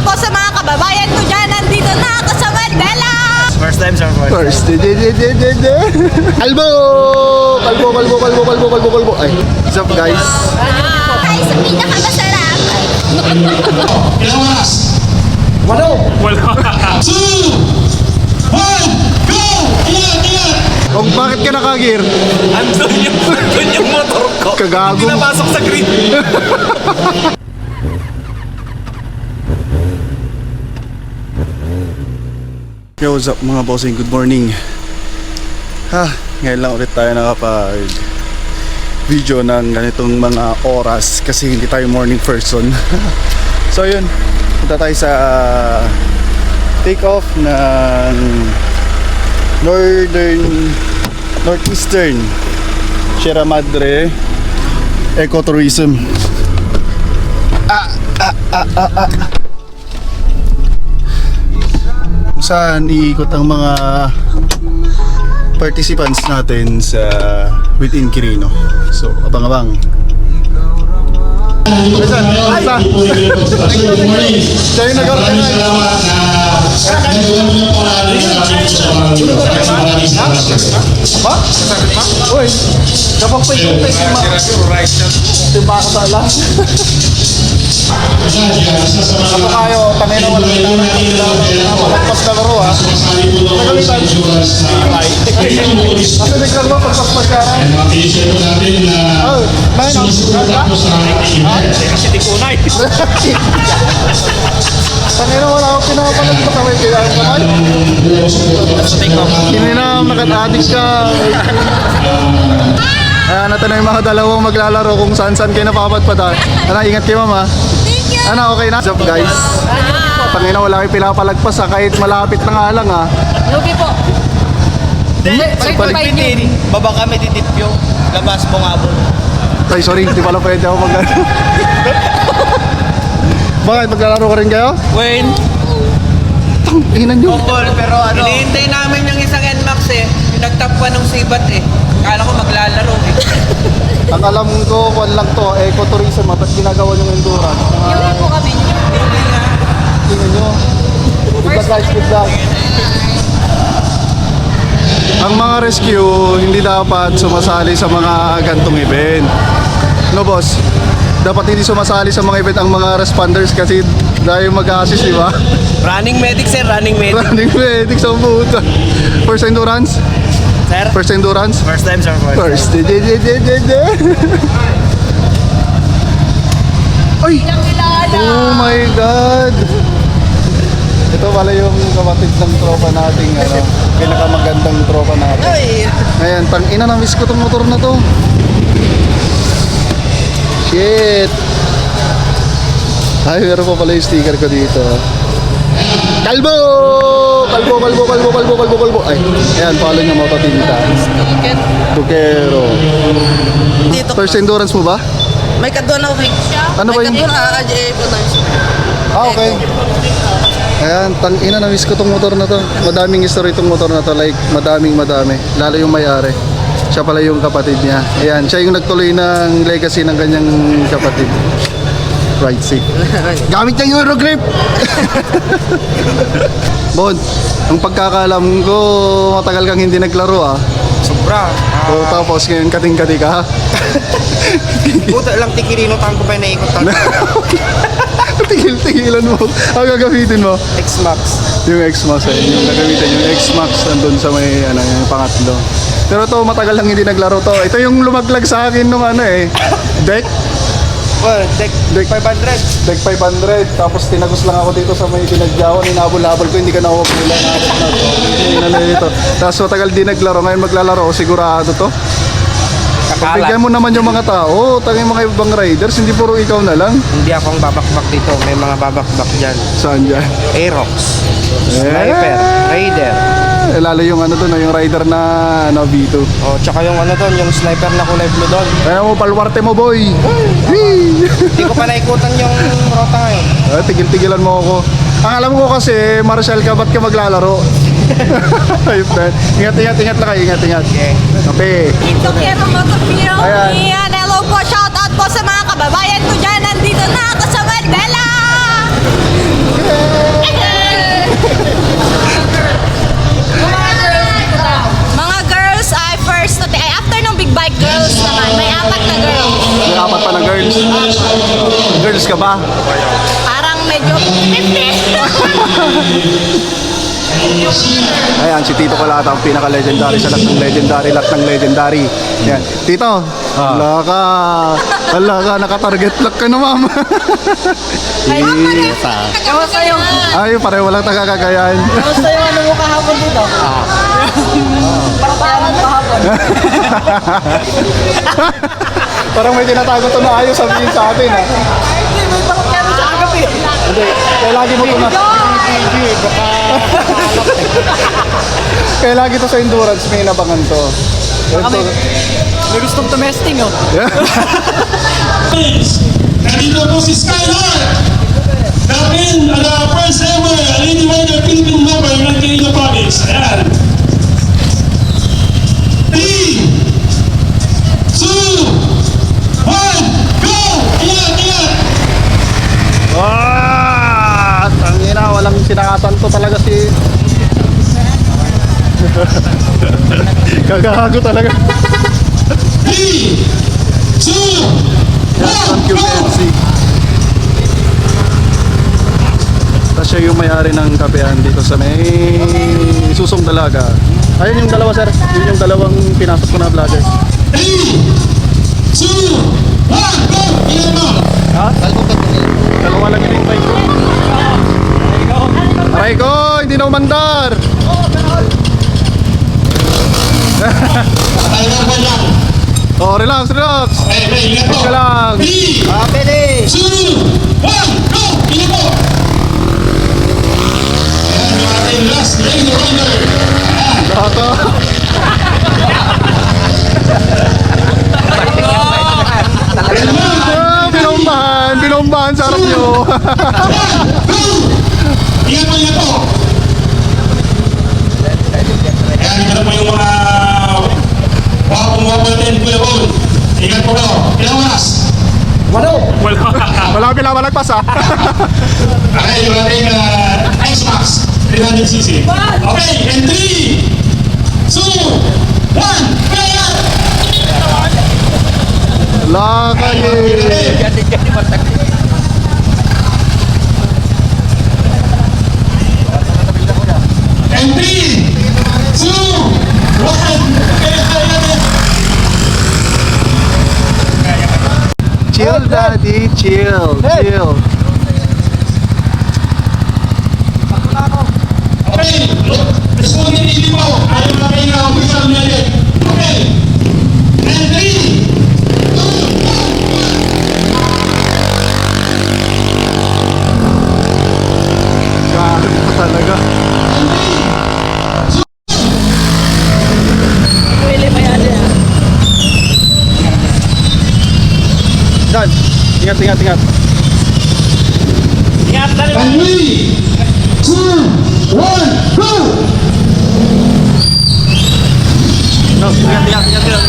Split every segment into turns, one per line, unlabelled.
po sa mga kababayan ko dyan. Nandito na ako sa Mandela.
First time, sir.
First. Kalbo! Kalbo. Ay, what's up guys?
Ay, sa pinakamasarap.
Ilang oras?
Wala.
2, 1, go! Ilan!
Kung bakit ka nakagir?
Andun yung motor ko.
Kagago.
Hindi napasok sa green.
Yo, what's up mga bossing? Good morning. Ngayon lang ulit tayo nakapag video ng ganitong mga oras kasi hindi tayo morning person. So yun, punta tayo sa take off ng Northeastern Sierra Madre Ecotourism. Kung saan iikot ang mga participants natin sa within Quirino. So, abang-abang. Saan? Siya yung nag-organize. Ba? Uy, dapat pa yung timba ka sa alam. Ako kayo, tangin na walang palagpas na laro ha. Nagalitan. Kasi nagkaroon mo pagpaspas ka rin. Oh, may na.
Kasi di kunay.
Tangin na wala akong pinapalag pa kami kaya ang kamay. Hindi na nakatadik ka. Ayan, natin na yung mga dalawang maglalaro kung saan-saan kayo napapadpad. Ano, ingat kayo mama.
Thank you.
Ano, okay na? What's up guys? Tangin na wala kayong pinapalagpas ha, kahit malapit na nga lang ha.
Lugi po.
Pagpitin, baba kami titipyo. Labas mo nga po.
Ay, sorry, hindi pala pwede ako maglalaro. Bakit, maglalaro ka rin kayo?
Wayne.
Inan nyo.
Bukol, pero ano? Hinihintay namin yung isang NMAX eh. Yung nagtapwa ng sibat eh. Kala ko maglalaro eh.
Ang alam ko, kung lang to, ecotourism at ginagawa yung endurance.
Lugi po kami.
Tingnan nyo. Good luck guys, good luck. Ang mga rescue, hindi dapat sumasali sa mga gantong event. No boss? Dapat hindi sumasali sa mga event ang mga responders kasi dahil mag-assist, di ba?
Running medic sir, running medic.
Running medic sa puta. First endurance?
Sir?
First endurance?
First time, sir.
First. Ay! Oh my God! Ito pala yung kapatid ng tropa nating pinakamagandang tropa natin. Ayan, tang-ina na miss ko tong motor na to. Shit! Ay, meron pa pala yung sticker ko dito. Kalbo! Kalbo! Ay, ayan, follow nyo mo Tinta. Tukero.
Dito
First endurance mo ba?
may kaduna ko.
Ano ba yung...
May kaduna po na.
Okay. Ayan, tang-ina na miss ko tong motor na to. Madaming history tong motor na to, like madami. Lalo yung may-ari. Siya pala yung kapatid niya. Ayan, siya yung nagtuloy ng legacy ng kanyang kapatid. Right seat. Gamit niya Eurogrip. Bon, ang pagkakalam ko, matagal kang hindi naglaro ah.
Sobra.
So, tapos ngayon kating-kati ka.
Puta lang tikirino tango pa naikot tango.
Tigil-tigilan mo. Ang gagamitin mo?
X-Max.
Yung X-Max eh. Yung gagamitin yung X-Max nandun sa may yung pangatlo. Pero to matagal lang hindi naglaro to. Ito yung lumaglag sa akin nung deck.
Well, deck 500.
Deck 500. Tapos tinagos lang ako dito sa may pinagyawan. Inabol-habol ko. Hindi ka nakukula. Tapos matagal di naglaro. Ngayon maglalaro. Sigurado to. Pagbigyan mo naman yung mga tao. Tanging mga ibang riders. Hindi puro ikaw na lang.
Hindi akong babakbak dito. May mga babakbak dyan.
Saan dyan?
Aerox. Sniper. Raider.
Lalo yung doon, yung rider na V2.
Oh, tsaka yung doon, yung sniper na kulay blue doon.
Kaya mo, palwarte mo boy.
Hindi ko pa naikutan yung rota ngayon.
Tigil-tigilan mo ako. Ang alam ko kasi, Marshall ka, ba't ka maglalaro? Ayun na. Ingat lang kayo, ingat. Okay.
Tukero mo, Tukero.
Ayan.
Ayan, hello po, shout out po sa mga kababayan ko dyan. Nandito na ako sa Mandela.
ka ba?
Parang medyo 50.
Ayan, si Tito Colata ang pinaka-legendary sa lahat ng legendary. Yan. Tito, wala ka, naka-target lock ka na, ma'am.
Kamusta yung...
Ay, pareho walang tagakagayan.
Kamusta yung ano mo kahapon dito? Parang kaya kahapon.
Parang may tinatago to na ayos sabihin sa atin, ha?
Hindi, may parang kaya sa agapi.
Hindi, kaya lagi mo to na... Kaya lagi to sa endurance, may nabangan to.
May gustong tumesting, oh.
Nandito po si Skylark. The first ever Lady Rider Philippine member ng Quezon Province. Ayan. 3, 2, 1, go! Iyak!
Tangina, walang sinakasan to talaga si... Kagago talaga.
3, 2, 1,
Thank you,
go!
Nancy. Tapos siya yung may-ari ng kapehan dito sa may Susong Dalaga. Ayun yung dalawa, sir. Yun yung dalawang pinasok ko na vlogger.
3, 2, 1, go! Iyak mo!
Ha? Dalawa lang yun yung bike ko. Aray ko, hindi na umandar.
Tayo na lang.
Oh, relax.
Okay, ingat po.
Ka lang.
3,
Pwede.
2, 1, go! Iyak mo! Ayan yung ating last Lady Rider. Ayan.
Toto. Binombahan sa harap nyo.
Ingat po. Ayan, ito po yung mga wapong natin, Kuya Bon. Ingat po kayo. Ilang oras?
Wala pinamalagpas, ha.
Okay, yung ating X-Max 300cc. Okay, and 3, 2, 1, kaya!
Lakay eh.
And 3, 2, 1,
Chill, daddy. Chill.
okay, responde hindi mo. Ayaw na kayo na official natin. Okay, and 3, 2,
Gago pa talaga.
Pwede pa yan yan.
Dan, ingat.
Ingat na rin.
and 3, 2, 1, go!
No, ingat. Ingat kayo.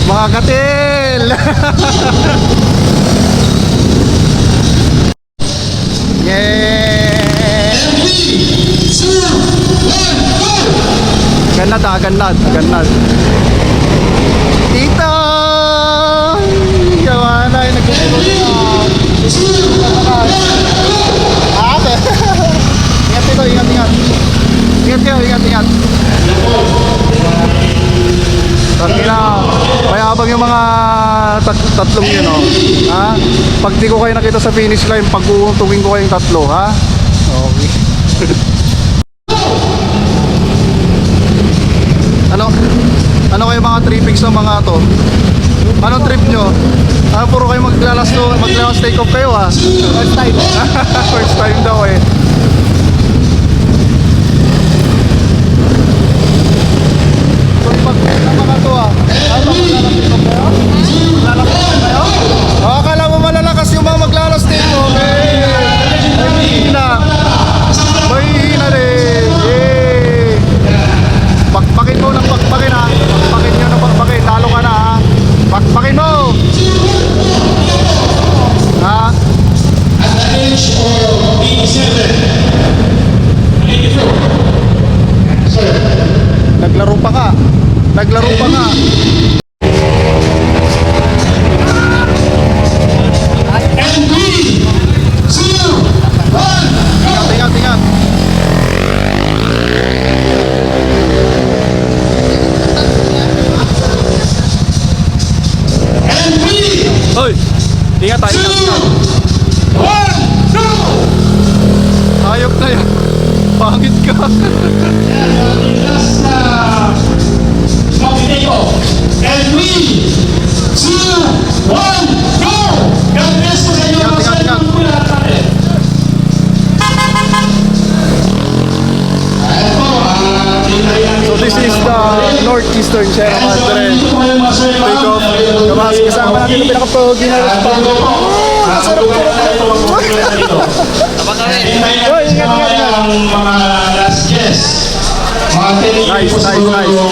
Mga katil! Yeah!
And 3, 2, 1, go!
Ganad. Tito! Yawa na, nagkukulong na. Ate! Ingat Tito, ingat. Ingat. Tangina, mayabang yung mga tatlong yun, oh. Ha? Pag di ko kayo nakita sa finish line, pag-uuntugin ko kayong tatlo, ha? Okay. Ano kayo mga trippings ng mga to? Anong trip nyo? Puro kayo maglalas take off kayo, ha? First time. First time daw, eh. Pag ng mga to, ha? Maglalas take off kayo? Akala mo malalakas yung mga maglalas take off, eh. Mahina rin. Eh. Pakpakin mo ng pakpakin, ha? Pakpakin nyo ng pakpakin. Talo ka na, ha? Pakpakin mo! Ha?
At the age of
Pangit ka.
Last na mag-take-off. And 3, 2, 1, go! God bless po sa inyo.
Ingat, ingat, ingat.
Masalit po lahat natin. Ayan po,
So this is the Northeastern Sierra Madre take off. Kasama natin yung pinaka-pogi na response.
Abangan rin.
ang mga last guest. Mga 10
Nice,
years
nice, nice.
yung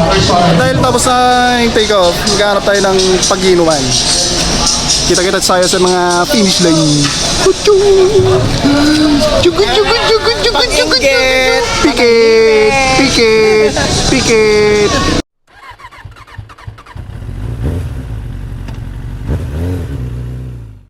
first one.
Dahil tapos na yung take off, maghanap tayo ng pag-inuman. Kita-kita tayo sa mga finish line. Pikit! Pikit! Pikit!